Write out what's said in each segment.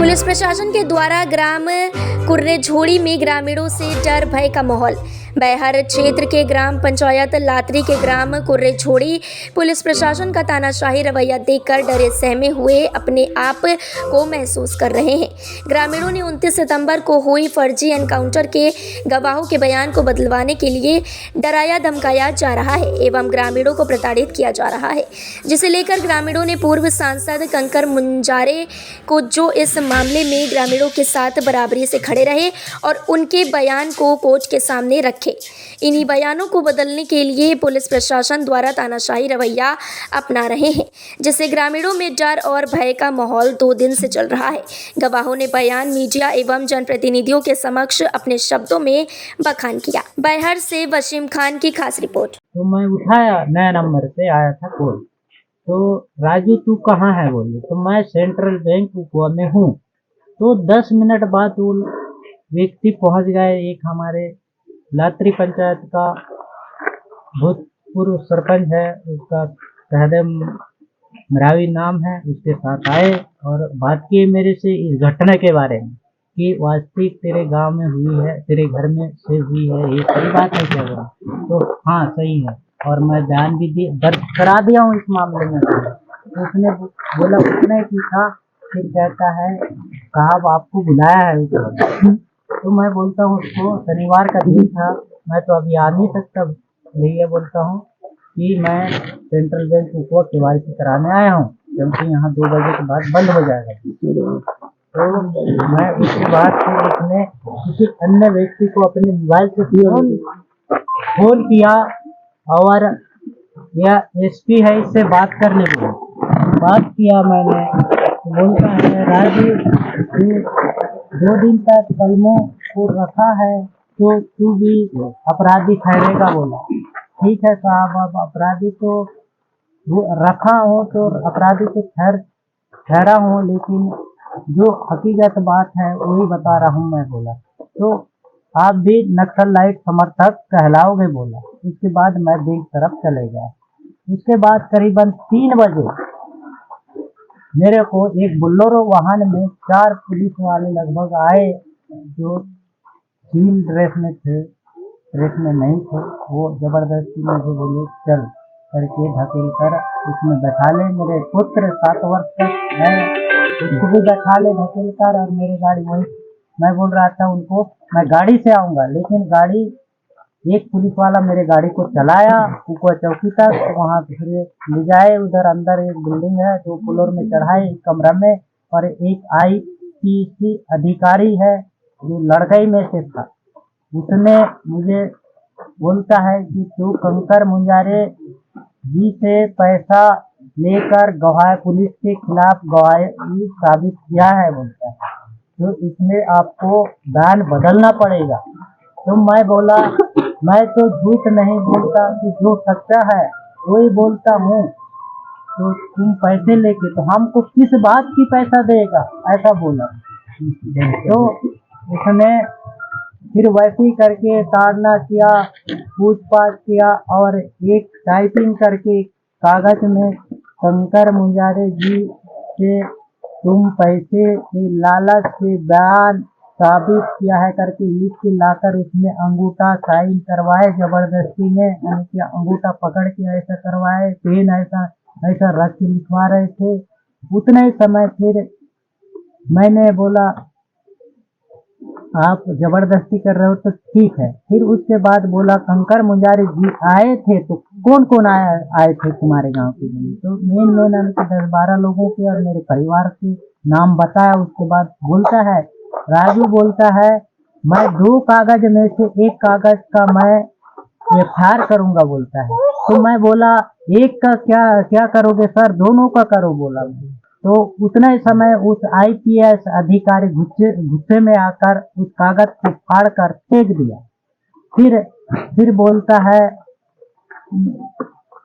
Police प्रशासन के द्वारा ग्राम कुर्रेझोड़ी में ग्रामीणों से डर भय का माहौल। बैहर क्षेत्र के ग्राम पंचायत लातरी के ग्राम कुर्रेझोड़ी पुलिस प्रशासन का तानाशाही रवैया देखकर डरे सहमे हुए अपने आप को महसूस कर रहे हैं। ग्रामीणों ने 29 सितंबर को हुई फर्जी एनकाउंटर के गवाहों के बयान को बदलवाने के लिए डराया धमकाया जा रहा है एवं ग्रामीणों को प्रताड़ित किया जा रहा है, जिसे लेकर ग्रामीणों ने पूर्व सांसद कंकर मुंजारे को, जो इस मामले में ग्रामीणों के साथ बराबरी से खड़े रहे और उनके बयान को कोर्ट के सामने रखे। इन्हीं बयानों को बदलने के लिए पुलिस प्रशासन द्वारा तानाशाही रवैया अपना रहे हैं, जिससे ग्रामीणों में डर और भय का माहौल 2 दिन से चल रहा है। गवाहों ने बयान मीडिया एवं जनप्रतिनिधियों के समक्ष अपने शब्दों में बखान किया। बैहर से वसीम खान की खास रिपोर्ट। तो मैं उठाया, नया नंबर से आया था कॉल, तो राजू तू कहाँ है बोले, तो मैं सेंट्रल बैंक गोवा में हूँ। तो 10 मिनट बाद वो व्यक्ति पहुँच गए, एक हमारे लातरी पंचायत का भूतपूर्व सरपंच है, उसका सहदेव मरावी नाम है, उसके साथ आए और बात की मेरे से इस घटना के बारे में कि वास्तविक तेरे गांव में हुई है, तेरे घर में से हुई है, ये सही बात है क्या बोला? तो हाँ सही है, और मैं बयान भी दर्ज करा दिया हूँ इस मामले में। तो उसने बोला उतना ही था, फिर कहता है साहब आपको बुलाया है ऊपर। तो मैं बोलता हूँ उसको शनिवार का दिन था, मैं तो अभी आ नहीं सकता भैया, बोलता हूँ कि मैं सेंट्रल बैंक को KYC कराने आया हूँ, क्योंकि यहाँ 2 बजे के बाद बंद हो जाएगा। तो मैं उसके बाद फिर उसने किसी अन्य व्यक्ति को अपने मोबाइल से फोन किया और यह SP है, इससे बात करने को बात किया मैंने। बोलता है राजू 2 दिन तक कलमों को रखा है तो तू भी अपराधी ठहरेगा। बोला ठीक है साहब, अब अपराधी तो रखा हो तो अपराधी तो ठहरा हूँ, लेकिन जो हकीकत बात है वही बता रहा हूँ मैं। बोला तो आप भी नक्सलाइट समर्थक कहलाओगे। बोला उसके बाद मैं बैंक तरफ चले गया। उसके बाद करीबन 3 बजे मेरे को एक बोलेरो वाहन में 4 पुलिस वाले लगभग आए, जो सिविल ड्रेस में थे, ड्रेस में नहीं थे। वो जबरदस्ती मुझे बोले चल करके धकेल कर उसमें बैठा ले। मेरे पुत्र 7 वर्ष तक है, उसको भी बैठा ले धकेल कर, और मेरी गाड़ी वही। मैं बोल रहा था उनको मैं गाड़ी से आऊँगा, लेकिन गाड़ी एक पुलिस वाला मेरे गाड़ी को चलाया ऊपर चौकी तक, वहाँ फिर ले जाए उधर अंदर एक बिल्डिंग है, 2 फ्लोर में चढ़ाए एक कमरा में, और एक IPC अधिकारी है जो लड़कई में से था, उसने मुझे बोलता है कि तू कंकर मुंजारे जी से पैसा लेकर गवाह पुलिस के खिलाफ गवाही साबित किया है। बोलता है तो इसमें आपको बयान बदलना पड़ेगा। तो मैं बोला मैं तो झूठ नहीं बोलता, कि जो सच्चा है वही बोलता हूँ। तो तुम पैसे लेके तो हमको किस बात की पैसा देगा, ऐसा बोला। तो उसने फिर वैसे ही करके ताड़ना किया, पूछताछ किया, और एक टाइपिंग करके कागज में कंकर मुंजारे जी से तुम पैसे के लालच से बयान साबित किया है करके लिख के लाकर उसमें अंगूठा साइन करवाए जबरदस्ती में, यानी कि अंगूठा पकड़ के ऐसा करवाए, पेन ऐसा रख के लिखवा रहे थे। उतने ही समय फिर मैंने बोला आप जबरदस्ती कर रहे हो तो ठीक है। फिर उसके बाद बोला कंकर मुंजारे जी आए थे तो कौन कौन आए थे तुम्हारे गांव के लिए? तो मेन 10-12 लोगों के और मेरे परिवार के नाम बताया। उसके बाद बोलता है राजू, बोलता है मैं 2 कागज में से एक कागज का मैं FIR करूंगा। बोलता है तो मैं बोला एक का क्या करोगे सर, दोनों का करो। बोला तो उतना ही समय उस IPS अधिकारी गुस्से में आकर उस कागज को फाड़ कर फेंक दिया। फिर बोलता है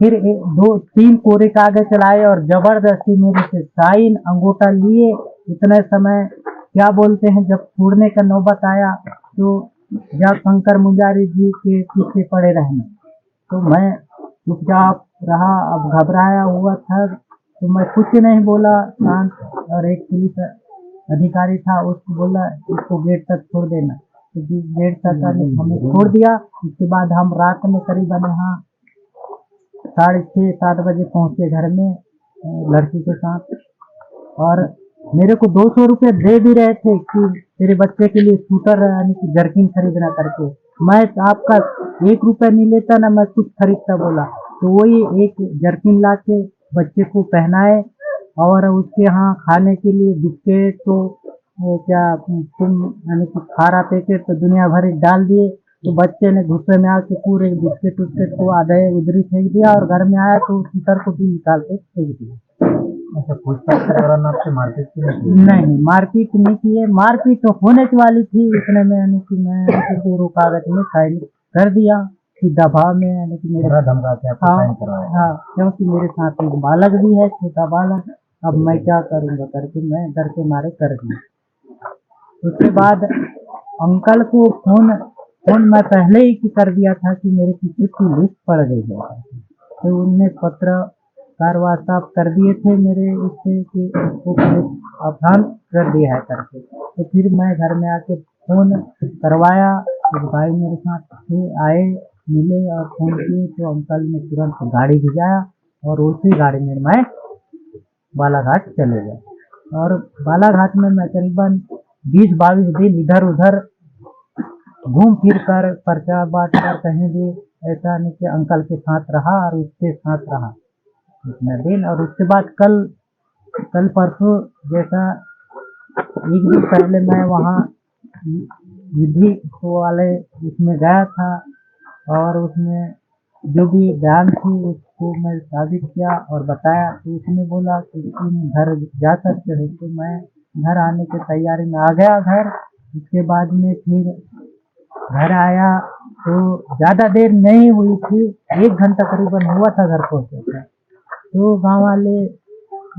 फिर 2-3 कोरे कागज चलाए और जबरदस्ती मेरे से साइन अंगूठा लिए। उतने समय क्या बोलते हैं, जब छोड़ने का नौबत आया तो जा कंकर मुंजारे जी के पीछे पड़े रहना। तो मैं चुपचाप रहा, अब घबराया हुआ था तो मैं कुछ नहीं बोला, शांत। और एक पुलिस अधिकारी था, उसको बोला इसको गेट तक छोड़ देना, तो गेट तक हमें छोड़ दिया। उसके बाद हम रात में करीबन यहाँ 6:30-7 बजे पहुंचे घर में लड़की के साथ, और मेरे को 200 रुपये दे भी रहे थे कि तेरे बच्चे के लिए स्कूटर यानी कि जर्किन खरीदना करके। मैं आपका 1 रुपया नहीं लेता ना, मैं कुछ खरीदता बोला। तो वही एक जर्किन ला के बच्चे को पहनाए, और उसके यहाँ खाने के लिए बिस्किट तो वो क्या तुम यानी कि खारा पैकेट तो दुनिया भर डाल दिए। तो बच्चे ने गुस्से में आके पूरे बिस्किट उस्किट को आधे उधर ही फेंक दिया, और घर में आया तो स्कूटर को भी निकाल के फेंक दिया। अच्छा, पूछताछ के दौरान आपसे मारपीट की नहीं, मारपीट नहीं की है। मारपीट तो होने की वाली थी, इतने में यानी कि मैं पूरा कागज में साइन कर दिया कि दबाव में, यानी कि मेरे धमका के आपको साइन करवाया। हाँ, क्योंकि मेरे साथ एक बालक भी है, छोटा बालक। अब मैं क्या करूँगा करके मैं डर के मारे कर दिया। उसके बाद अंकल को फोन मैं पहले ही कर दिया था कि मेरे पीछे की लिस्ट पड़ गई है, तो उनने पत्रकार वार्ता कर दिए थे मेरे उससे कि उसको पुलिस अवधान कर दिया है करके। तो फिर मैं घर में आके फोन करवाया, तो भाई मेरे साथ आए, मिले और फोन किए, तो अंकल ने तुरंत गाड़ी भिजाया, और उसी गाड़ी में मैं बालाघाट चले गए। और बालाघाट में मैं करीबन 20-22 दिन इधर उधर घूम फिर कर पर्चा बांट कर कहीं भी ऐसा नहीं कि अंकल के साथ रहा और उसके साथ रहा इतना दिन। और उसके बाद कल परसों जैसा 1 दिन पहले मैं वहाँ विधि वाले उसमें गया था, और उसमें जो भी बयान थी उसको मैं साबित किया और बताया। तो उसने बोला कि तुम घर जा सकते हो, तो मैं घर आने की तैयारी में आ गया घर। उसके बाद में फिर घर आया तो ज़्यादा देर नहीं हुई थी, 1 घंटा करीबन हुआ था घर पहुँचे थे। तो गाँव वाले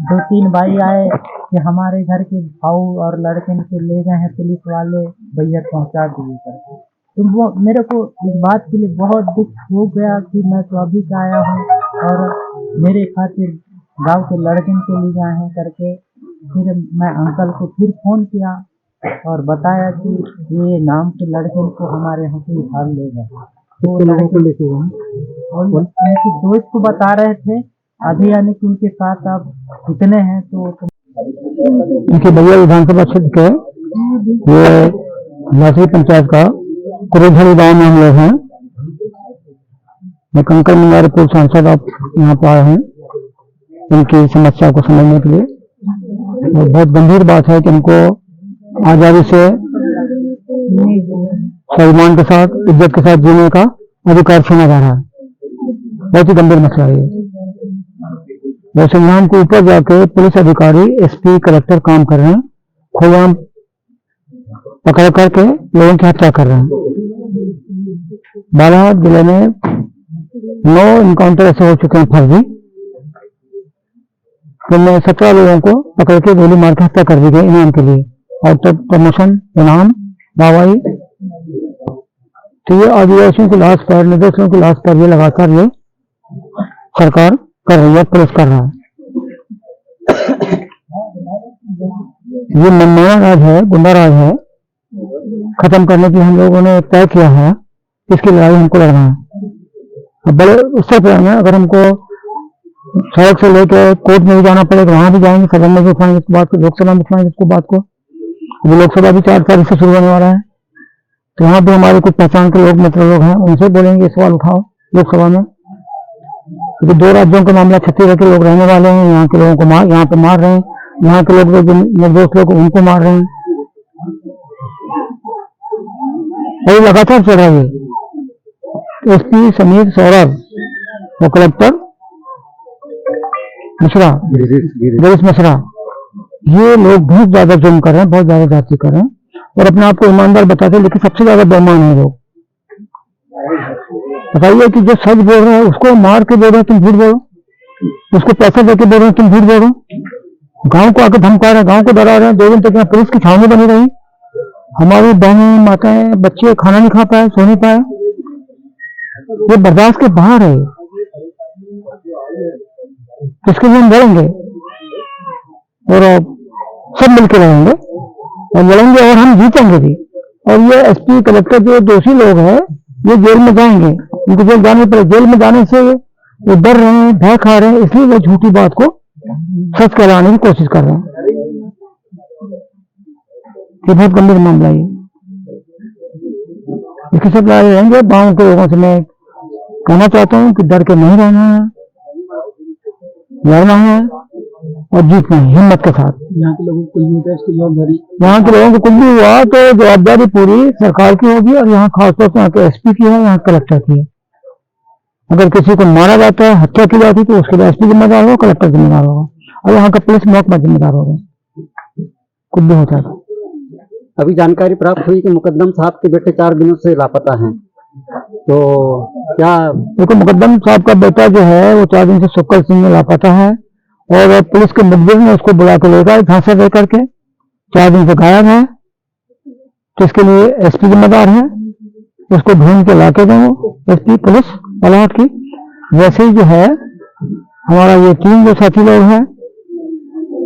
2-3 भाई आए कि हमारे घर के भाऊ और लड़के को ले गए हैं पुलिस वाले, भैया पहुँचा दिए करके। तो वो मेरे को इस बात के लिए बहुत दुख हो गया कि मैं तो अभी का आया हूँ और मेरे खातिर गांव के लड़के को ले गए हैं करके। फिर मैं अंकल को फिर फोन किया और बताया कि ये नाम के लड़के को हमारे यहाँ से उठा ले गए। तो लोगों को लेके और उनके दोस्त को बता रहे थे अभी, यानी कि उनके साथ आप कितने हैं। तो उनके भैया विधानसभा क्षेत्र के ये लाठी पंचायत का कुरेझड़ी गाँव में हम लोग हैं। मैं कंकर मंगारी पूर्व सांसद आप यहाँ पर आए हैं उनकी समस्या को समझने के लिए। और बहुत गंभीर बात है कि उनको आजादी से सम्मान के साथ इज्जत के साथ जीने का अधिकार छीना जा रहा है। बहुत ही गंभीर मसला है। वो संविधान के ऊपर जाके पुलिस अधिकारी, एसपी, कलेक्टर काम कर रहे हैं, खुलेआम पकड़ करके लोगों की हत्या कर रहे हैं। बालाघाट जिले में 9 इनकाउंटर ऐसे हो चुके हैं फर्जी, जिनमें 17 लोगों को पकड़ के गोली मार के हत्या कर दी गई इनाम के लिए, और तब प्रमोशन, इनाम, दवाई। तो ये आदिवासियों की लाश पर, निर्दोषों की लाश पर ये लगातार ये सरकार कर रही है, पुलिस कर रहा है। ये मनमाना राज है, गुंडा राज है, खत्म करने की हम लोगों ने तय किया है। इसकी लड़ाई हमको लड़ना है। अब बड़े उससे पहले अगर हमको सड़क से लेकर कोर्ट में भी जाना पड़ेगा, वहां भी जाएंगे, सदन में भी उठाएंगे इसको बात को, लोकसभा में उठाएंगे इसको बात को। अभी लोकसभा भी 4 तारीख से शुरू होने वाला है, तो यहाँ भी हमारे कुछ पहचान के लोग, मित्र लोग हैं, उनसे बोलेंगे सवाल उठाओ लोकसभा में। क्योंकि 2 राज्यों का मामला, छत्तीसगढ़ के लोग रहने वाले हैं, यहाँ के लोगों को यहाँ पे मार रहे हैं, यहाँ के लोग जो निर्दोष लोग उनको मार रहे हैं, और लगातार चल रहा है। एसपी समीर सौरभ और कलेक्टर मिश्रा, गिरीश मिश्रा, ये लोग बहुत ज्यादा जुर्म कर रहे हैं, बहुत ज्यादा जाति कर रहे हैं, और अपने आप को ईमानदार बताते हैं, लेकिन सबसे ज्यादा बेईमान है लोग। बताइए कि जो सच बोल रहे हैं उसको मार के बोल रहे हैं तुम झूठ बोलो, उसको पैसा देके बोल रहे हैं तुम झूठ बोलो, गांव को आके धमका रहे हैं, गांव को डरा रहे हैं। 2 दिन तक यहाँ पुलिस की छावनी बनी रही, हमारी बहनें, माताएं, बच्चे खाना नहीं खा पाए, सो नहीं पाए। ये बर्दाश्त के बाहर है। इसके लिए हम लड़ेंगे और सब मिलकर रहेंगे। और लड़ेंगे और हम जीतेंगे भी। और ये एसपी कलेक्टर जो दोषी लोग हैं ये जेल में जाएंगे, उनको जेल जाने पर जेल में जाने से वो डर रहे हैं, भय खा रहे हैं, इसलिए वो झूठी बात को सच कहलाने की कोशिश कर रहे हैं। ये बहुत गंभीर मामला है, इसकी सब लड़ाई रहेंगे। गाँव के लोगों से मैं कहना चाहता हूँ कि डर के नहीं रहना है, लड़ना है और जीतना है हिम्मत के साथ। यहाँ के लोगों को यहाँ के लोगों को कुछ भी हुआ तो जवाबदारी पूरी सरकार की होगी, और यहाँ खासतौर से यहाँ के एसपी की है, यहाँ कलेक्टर की है। अगर किसी को मारा जाता है, हत्या की जाती तो उसके लिए एसपी जिम्मेदार होगा, कलेक्टर जिम्मेदार होगा, और यहाँ का पुलिस महकमा जिम्मेदार होगा। कुछ भी होता है। अभी जानकारी प्राप्त हुई कि मुकद्दम साहब के बेटे 4 दिनों से लापता हैं, तो क्या? देखो, मुकद्दम साहब का बेटा जो है वो 4 दिन से सुक्कल सिंह में लापता है, और पुलिस के मुखबिर ने उसको बुला के ले गए झांसा दे करके। 4 दिन से गायब है, तो इसके लिए एसपी जिम्मेदार है, उसको ढूंढ के लाके दो एसपी पुलिस बालाघाट की। वैसे ही जो है हमारा ये 3 जो साथी लोग हैं,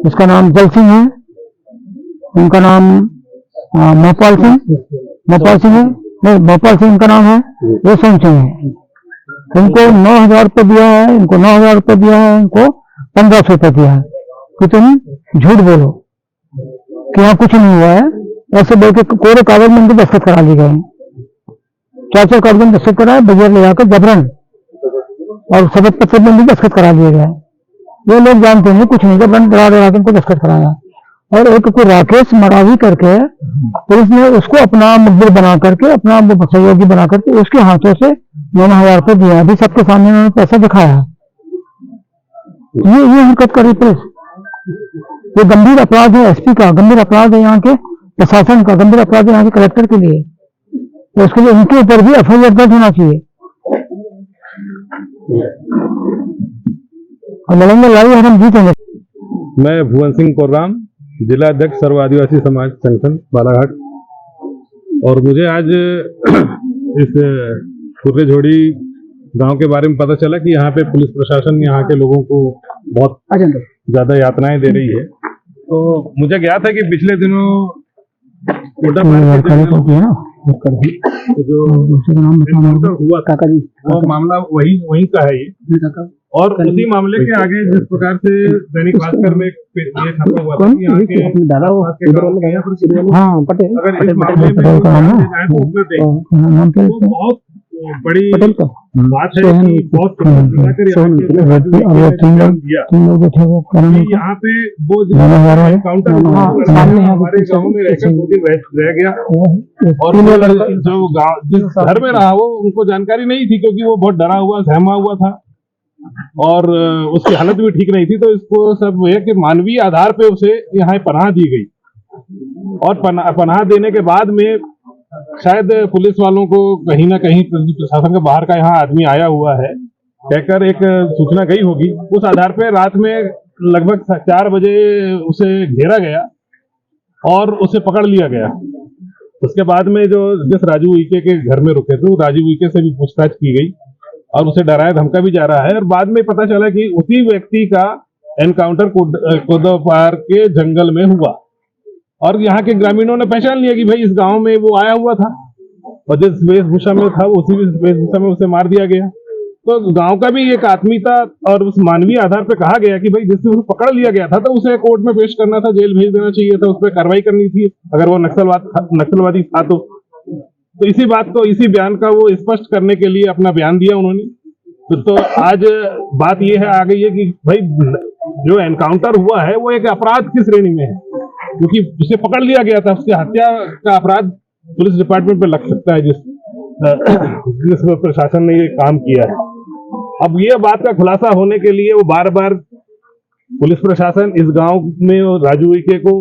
इसका नाम जल सिंह है, उनका नाम महपाल सिंह है, नहीं महपाल सिंह उनका नाम है, वो सिंह है। इनको 9,000 रुपये दिया है, इनको 9,000 रुपये दिया है, इनको 1,500 रुपये दिया है कि तुम झूठ बोलो कि यहाँ कुछ नहीं हुआ है। ऐसे बोल के कोरे कागज में इनके दस्तखत करा लिए गए, 4 कागज में दस्तखत कराए, बजर ले जाकर जबरन, और शपथ पत्र में भी दस्तखत करा लिए गए। ये लोग जानते हैं कुछ नहीं, जबरन डरा के इनको दस्तखत कराया। और एक को राकेश मरावी करके पुलिस ने उसको अपना मुखबिर बना करके, अपना सहयोगी बना करके उसके हाथों से 9,000 रुपये दिया। अभी सबके सामने उन्होंने पैसा दिखाया। ये हरकत करी पुलिस, ये गंभीर अपराध है, एसपी का गंभीर अपराध है, यहाँ के प्रशासन का गंभीर अपराध है, यहाँ के कलेक्टर के लिए। तो उसके लिए उनके ऊपर भी एफआईआर दर्ज होना चाहिए। और लड़ेंगे लड़ाई और हम जीतेंगे। मैं भुवन सिंह कोर्राम, जिला अध्यक्ष सर्व आदिवासी समाज संगठन बालाघाट। और मुझे आज इस कुर्रे झोड़ी गांव के बारे में पता चला कि यहाँ पे पुलिस प्रशासन यहाँ के लोगों को बहुत ज्यादा यातनाएं दे रही है। तो मुझे ज्ञात है कि पिछले दिनों कोटा जो हुआ था वो मामला वही का है ये। और उसी मामले के आगे जिस प्रकार से दैनिक भास्कर में ये छापा हुआ था कि यहाँ के अगर इस मामले में तो बहुत बड़ी बात है कि बहुत यहाँ पे वो काउंटर हमारे गाँव में रहकर 2 दिन रह गया, और जो गाँव जिस घर में रहा वो उनको जानकारी नहीं थी, क्योंकि वो बहुत डरा हुआ सहमा हुआ था और उसकी हालत भी ठीक नहीं थी। तो इसको सब है कि मानवीय आधार पे उसे यहाँ पनाह दी गई, और पनाह देने के बाद में शायद पुलिस वालों को कहीं ना कहीं प्रशासन के बाहर का यहाँ आदमी आया हुआ है कहकर एक सूचना गई होगी। उस आधार पे रात में लगभग 4 बजे उसे घेरा गया और उसे पकड़ लिया गया। उसके बाद में जो जिस राजू उइके के घर में रुके थे, राजू उइके से भी पूछताछ की गई और उसे डराया धमका भी जा रहा है। और बाद में पता चला कि उसी व्यक्ति का एनकाउंटर कोदोपार के जंगल में हुआ, और यहाँ के ग्रामीणों ने पहचान लिया कि भाई इस गांव में वो आया हुआ था, और जिस वेशभूषा में था उसी वेशभूषा में उसे मार दिया गया। तो गांव का भी एक आत्मीयता और उस मानवीय आधार पर कहा गया कि भाई जिससे उसे पकड़ लिया गया था तो उसे कोर्ट में पेश करना था, जेल भेज देना चाहिए था, उस पर कार्रवाई करनी थी अगर वो नक्सलवादी था तो इसी बात को, इसी बयान का वो स्पष्ट करने के लिए अपना बयान दिया उन्होंने। तो आज बात ये है आ गई है कि भाई जो एनकाउंटर हुआ है वो एक अपराध की श्रेणी में है, क्योंकि उसे पकड़ लिया गया था। उसकी हत्या का अपराध पुलिस डिपार्टमेंट पे लग सकता है जिस प्रशासन ने ये काम किया है। अब ये बात का खुलासा होने के लिए वो बार बार पुलिस प्रशासन इस गांव में राजू उइके को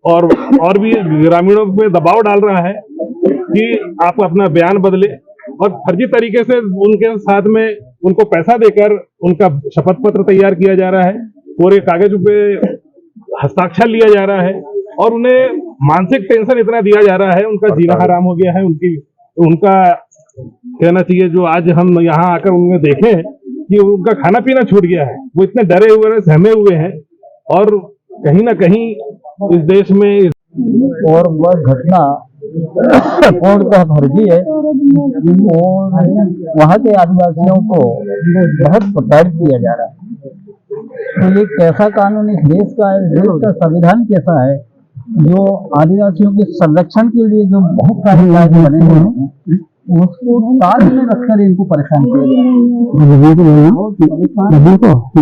और भी ग्रामीणों पे दबाव डाल रहा है कि आप अपना बयान बदले, और फर्जी तरीके से उनके साथ में उनको पैसा देकर उनका शपथ पत्र तैयार किया जा रहा है, पूरे कागज पे हस्ताक्षर लिया जा रहा है, और उन्हें मानसिक टेंशन इतना दिया जा रहा है, उनका जीना हराम हो गया है। उनका कहना चाहिए जो आज हम यहाँ आकर उन्हें देखे कि उनका खाना पीना छूट गया है, वो इतने डरे हुए हैं, सहमे हुए हैं, और कहीं ना कहीं इस देश में और वह घटना पूर्णतः फर्जी है और वहाँ के आदिवासियों को बहुत प्रताड़ित किया जा रहा है। तो ये कैसा कानून इस देश का है, देश का संविधान कैसा है जो आदिवासियों के संरक्षण के लिए जो बहुत सारे कायदे बने हुए हैं उसको ताल में रखकर इनको परेशान किया जा रहा है।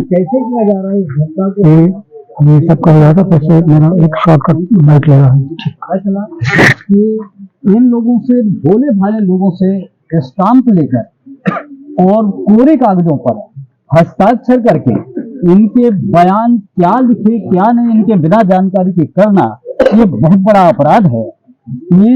कैसे किया जा रहा है इस घटना को ये सब कर रहा था। पैसे मेरा एक शॉर्टकट बाइक लगा है कि इन लोगों से, भोले भाले लोगों से स्टाम्प लेकर और कोरे कागजों पर हस्ताक्षर करके इनके बयान क्या लिखे क्या नहीं इनके बिना जानकारी के करना ये बहुत बड़ा अपराध है। ये